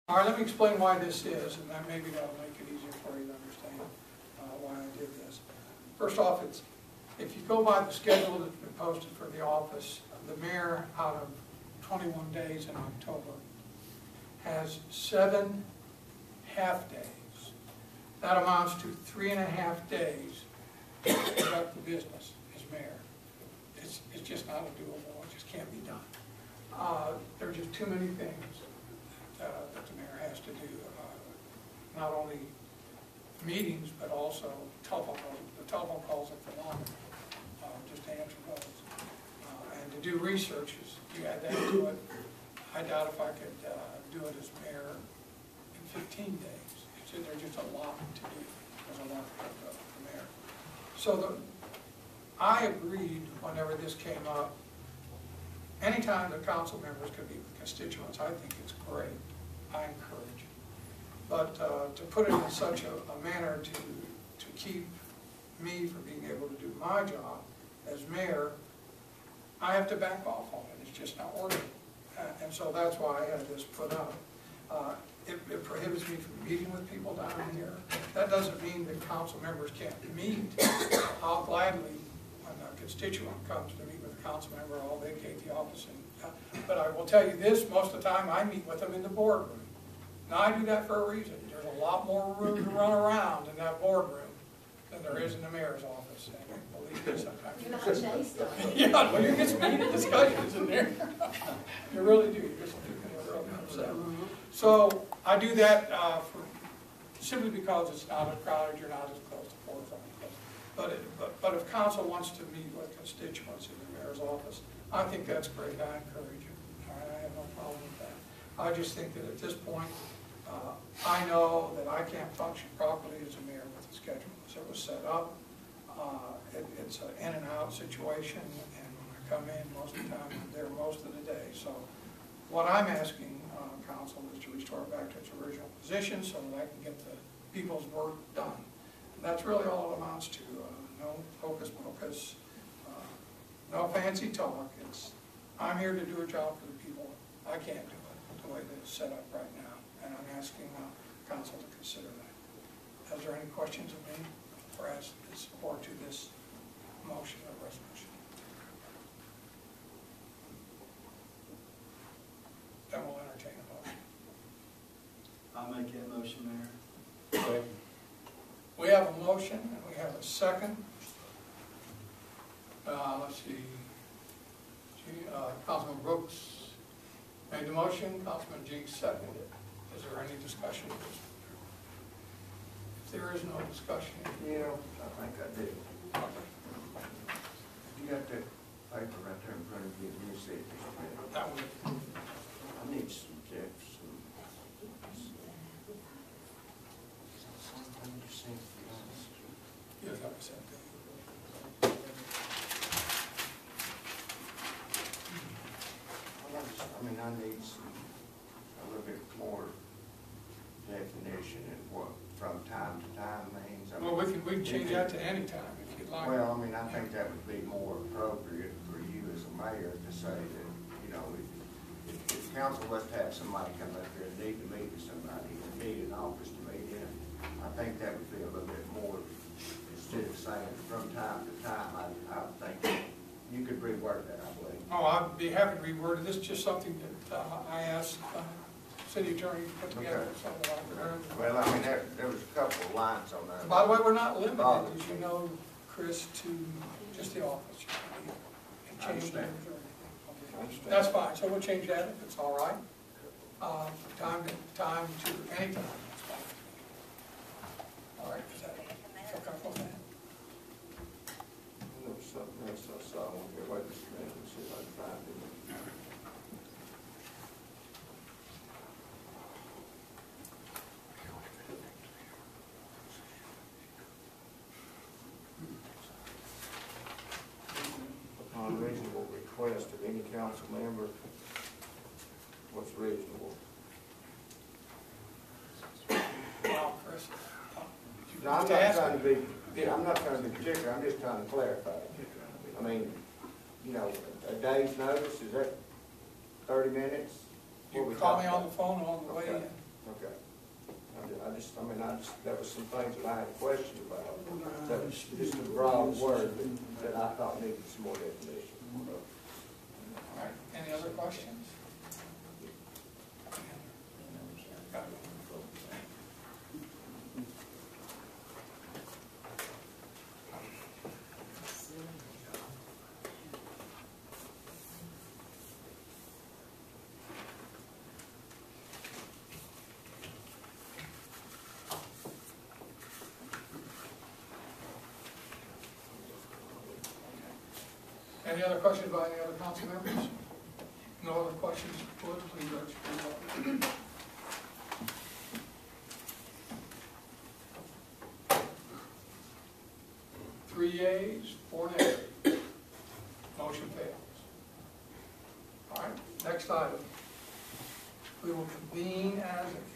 All right, let me explain why this is, and then maybe that'll make it easier for you to understand why I did this. First off, if you go by the schedule that's been posted for the office, the mayor, out of 21 days in October, has 7 half-days. That amounts to 3.5 days to conduct the business as mayor. It's just not doable. It just can't be done. There are just too many things that the mayor has to do, not only meetings, but also telephone calls. The telephone calls that come on, just to answer those. And to do researches, you add that to it. I doubt if I could do it as mayor in 15 days. There's just a lot to do. There's a lot for the mayor. So I agreed whenever this came up, anytime the council members could be with constituents, I think it's great. I encourage it. But to put it in such a manner to keep me from being able to do my job as mayor, I have to back off on it. It's just not working. And so that's why I had this put up. It prohibits me from meeting with people down here. That doesn't mean that council members can't meet. I'll gladly, when a constituent comes to meet with a council member, I'll vacate the office. But I will tell you this, most of the time I meet with them in the boardroom. Now I do that for a reason. There's a lot more room to run around in that boardroom than there is in the mayor's office. And believe me, sometimes you're not chased. yeah, well, you get some heated discussions in there. You really do. You get some people that are really upset. So I do that simply because it's not as crowded. You're not as close to 4 o'clock. But if council wants to meet with constituents in the mayor's office, I think that's great. I encourage it. All right, I have no problem with that. I just think that at this point, I know that I can't function properly as a mayor with the schedule as it was set up. It's an in and out situation, and when I come in, most of the time I'm there most of the day. So what I'm asking council is to restore it back to its original position so that I can get the people's work done. And that's really all it amounts to. No hocus pocus, no fancy talk. I'm here to do a job for the people. I can't do it the way that it's set up right now, and I'm asking council to consider that. Is there any questions of me or as support to this motion or resolution? Then we'll entertain a motion. I'll make that motion, Mayor. Okay. We have a motion and we have a second. Let's see. Councilman Brooks made the motion. Councilman Jeeks seconded it. Is there any discussion? If there is no discussion, yeah, I think I did. You got that paper right there in front of you. You see it. that would. I need some tips. Yes, that was said. I mean, I need a little bit more definition in what from time to time means. I Well, mean, we can change that to any time if you'd like. well, I mean, I think that would be more appropriate for you as a mayor to say that, you know, if council was to have somebody come up here and need to meet with somebody and need an office to meet in, I think that would be a little bit more, instead of saying from time to time, I think you could reword that, I believe. Oh, I'd be happy to reword it. This is just something that I asked city attorney to put together. Okay. So that I could Well, I mean, there was a couple of lines on that. By the way, we're not limited, as you know, Chris, to just the office. You can change I understand. names or anything. That's fine. So we'll change that if it's all right. Time to any time. That's fine. All right. Is that feel comfortable with that? There was something else I saw on here. Wait just a minute and see if I can find it. Upon reasonable request of any council member, what's reasonable? Well, Chris. No, I'm not trying to be, I'm not trying to be particular, I'm just trying to clarify. I mean, you know, a day's notice, is that 30 minutes? You can call me on the phone on the way in. there was some things that I had questioned about. That was just a broad word that I thought needed some more definition. All right, any other questions? Any other questions by any other council members? No other questions, would please register your vote. 3 yeas, 4 nays. Motion fails. All right, next item. We will convene as a